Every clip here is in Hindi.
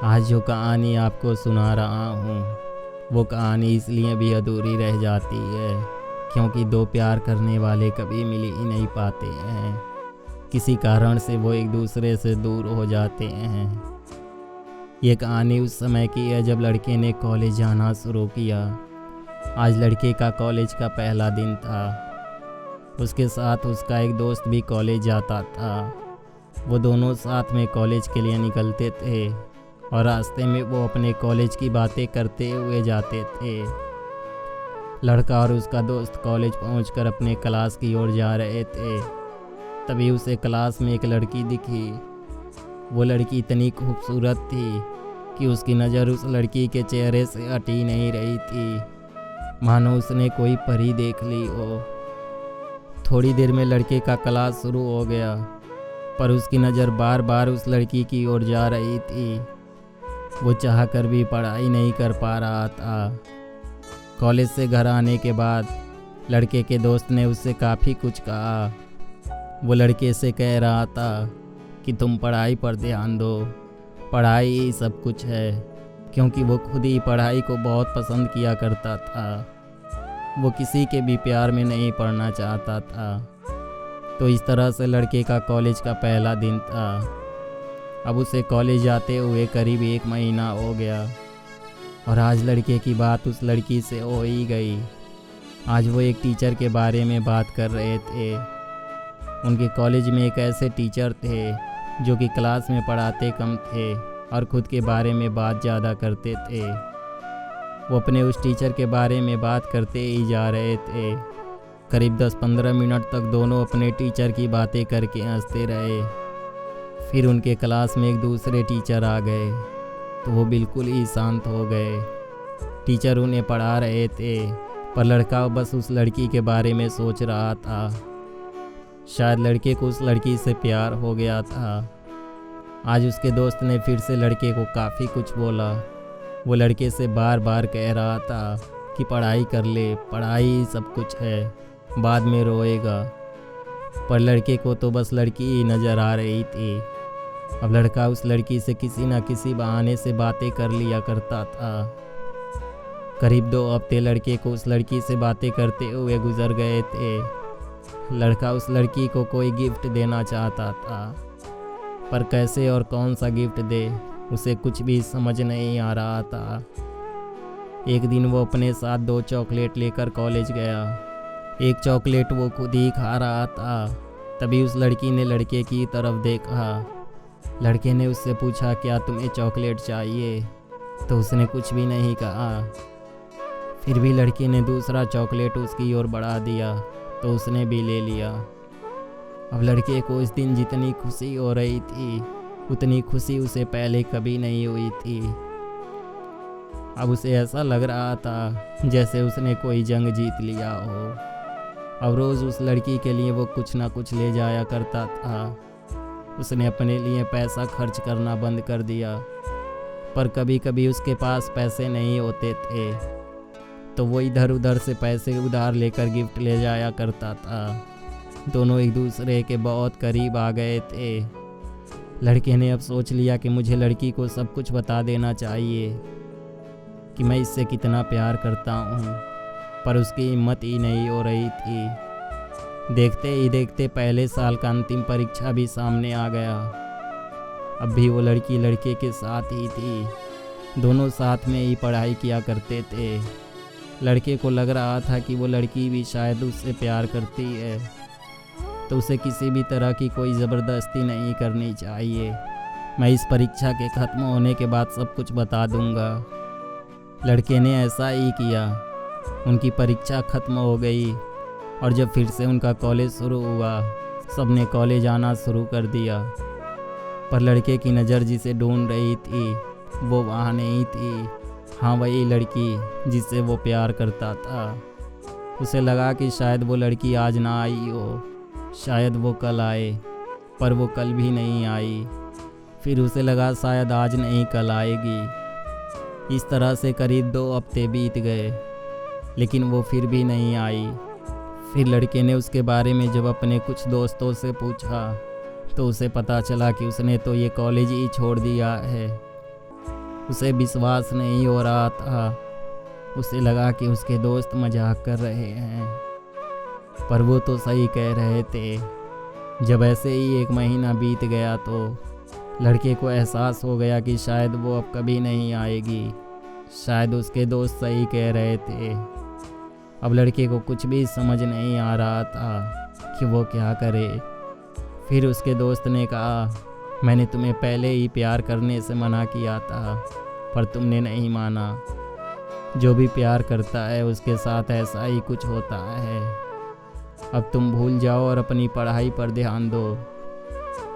आज जो कहानी आपको सुना रहा हूँ वो कहानी इसलिए भी अधूरी रह जाती है क्योंकि दो प्यार करने वाले कभी मिल ही नहीं पाते हैं। किसी कारण से वो एक दूसरे से दूर हो जाते हैं। ये कहानी उस समय की है जब लड़के ने कॉलेज जाना शुरू किया। आज लड़के का कॉलेज का पहला दिन था। उसके साथ उसका एक दोस्त भी कॉलेज जाता था। वो दोनों साथ में कॉलेज के लिए निकलते थे और रास्ते में वो अपने कॉलेज की बातें करते हुए जाते थे। लड़का और उसका दोस्त कॉलेज पहुंचकर अपने क्लास की ओर जा रहे थे। तभी उसे क्लास में एक लड़की दिखी। वो लड़की इतनी खूबसूरत थी कि उसकी नज़र उस लड़की के चेहरे से हट ही नहीं रही थी, मानो उसने कोई परी देख ली हो। थोड़ी देर में लड़के का क्लास शुरू हो गया, पर उसकी नज़र बार बार उस लड़की की ओर जा रही थी। वो चाह कर भी पढ़ाई नहीं कर पा रहा था। कॉलेज से घर आने के बाद लड़के के दोस्त ने उससे काफ़ी कुछ कहा। वो लड़के से कह रहा था कि तुम पढ़ाई पर ध्यान दो, पढ़ाई ही सब कुछ है, क्योंकि वो खुद ही पढ़ाई को बहुत पसंद किया करता था। वो किसी के भी प्यार में नहीं पड़ना चाहता था। तो इस तरह से लड़के का कॉलेज का पहला दिन था। अब उसे कॉलेज जाते हुए करीब 1 महीना हो गया और आज लड़के की बात उस लड़की से हो ही गई। आज वो एक टीचर के बारे में बात कर रहे थे। उनके कॉलेज में एक ऐसे टीचर थे जो कि क्लास में पढ़ाते कम थे और ख़ुद के बारे में बात ज़्यादा करते थे। वो अपने उस टीचर के बारे में बात करते ही जा रहे थे। करीब 10-15 मिनट तक दोनों अपने टीचर की बातें करके हंसते रहे। फिर उनके क्लास में एक दूसरे टीचर आ गए तो वो बिल्कुल ही शांत हो गए। टीचर उन्हें पढ़ा रहे थे, पर लड़का बस उस लड़की के बारे में सोच रहा था। शायद लड़के को उस लड़की से प्यार हो गया था। आज उसके दोस्त ने फिर से लड़के को काफ़ी कुछ बोला। वो लड़के से बार बार कह रहा था कि पढ़ाई कर ले, पढ़ाई ही सब कुछ है, बाद में रोएगा। पर लड़के को तो बस लड़की ही नज़र आ रही थी। अब लड़का उस लड़की से किसी न किसी बहाने से बातें कर लिया करता था। करीब 2 हफ्ते लड़के को उस लड़की से बातें करते हुए गुजर गए थे। लड़का उस लड़की को कोई गिफ्ट देना चाहता था, पर कैसे और कौन सा गिफ्ट दे उसे कुछ भी समझ नहीं आ रहा था। एक दिन वो अपने साथ 2 चॉकलेट लेकर कॉलेज गया। एक चॉकलेट वो खुद ही खा रहा था। तभी उस लड़की ने लड़के की तरफ देखा। लड़के ने उससे पूछा, क्या तुम्हें चॉकलेट चाहिए? तो उसने कुछ भी नहीं कहा। फिर भी लड़के ने दूसरा चॉकलेट उसकी ओर बढ़ा दिया तो उसने भी ले लिया। अब लड़के को इस दिन जितनी खुशी हो रही थी उतनी खुशी उसे पहले कभी नहीं हुई थी। अब उसे ऐसा लग रहा था जैसे उसने कोई जंग जीत लिया हो। अब रोज़ उस लड़की के लिए वो कुछ ना कुछ ले जाया करता था। उसने अपने लिए पैसा खर्च करना बंद कर दिया, पर कभी कभी उसके पास पैसे नहीं होते थे तो वो इधर उधर से पैसे उधार लेकर गिफ्ट ले जाया करता था। दोनों एक दूसरे के बहुत करीब आ गए थे। लड़के ने अब सोच लिया कि मुझे लड़की को सब कुछ बता देना चाहिए कि मैं इससे कितना प्यार करता हूँ, पर उसकी हिम्मत ही नहीं हो रही थी। देखते ही देखते पहले साल का अंतिम परीक्षा भी सामने आ गया। अब भी वो लड़की लड़के के साथ ही थी। दोनों साथ में ही पढ़ाई किया करते थे। लड़के को लग रहा था कि वो लड़की भी शायद उससे प्यार करती है, तो उसे किसी भी तरह की कोई ज़बरदस्ती नहीं करनी चाहिए। मैं इस परीक्षा के ख़त्म होने के बाद सब कुछ बता दूंगा। लड़के ने ऐसा ही किया। उनकी परीक्षा ख़त्म हो गई और जब फिर से उनका कॉलेज शुरू हुआ, सबने कॉलेज आना शुरू कर दिया। पर लड़के की नज़र जिसे ढूंढ रही थी वो वहाँ नहीं थी। हाँ, वही लड़की जिससे वो प्यार करता था। उसे लगा कि शायद वो लड़की आज ना आई हो, शायद वो कल आए, पर वो कल भी नहीं आई। फिर उसे लगा शायद आज नहीं कल आएगी। इस तरह से करीब 2 हफ्ते बीत गए, लेकिन वो फिर भी नहीं आई। फिर लड़के ने उसके बारे में जब अपने कुछ दोस्तों से पूछा तो उसे पता चला कि उसने तो ये कॉलेज ही छोड़ दिया है। उसे विश्वास नहीं हो रहा था। उसे लगा कि उसके दोस्त मजाक कर रहे हैं, पर वो तो सही कह रहे थे। जब ऐसे ही 1 महीना बीत गया तो लड़के को एहसास हो गया कि शायद वो अब कभी नहीं आएगी। शायद उसके दोस्त सही कह रहे थे। अब लड़के को कुछ भी समझ नहीं आ रहा था कि वो क्या करे। फिर उसके दोस्त ने कहा, मैंने तुम्हें पहले ही प्यार करने से मना किया था, पर तुमने नहीं माना। जो भी प्यार करता है उसके साथ ऐसा ही कुछ होता है। अब तुम भूल जाओ और अपनी पढ़ाई पर ध्यान दो।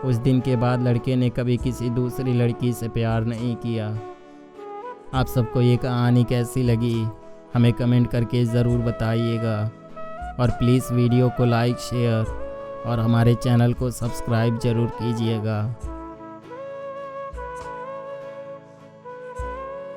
उस दिन के बाद लड़के ने कभी किसी दूसरी लड़की से प्यार नहीं किया। आप सबको ये कहानी कैसी लगी हमें कमेंट करके ज़रूर बताइएगा, और प्लीज़ वीडियो को लाइक, शेयर और हमारे चैनल को सब्सक्राइब ज़रूर कीजिएगा।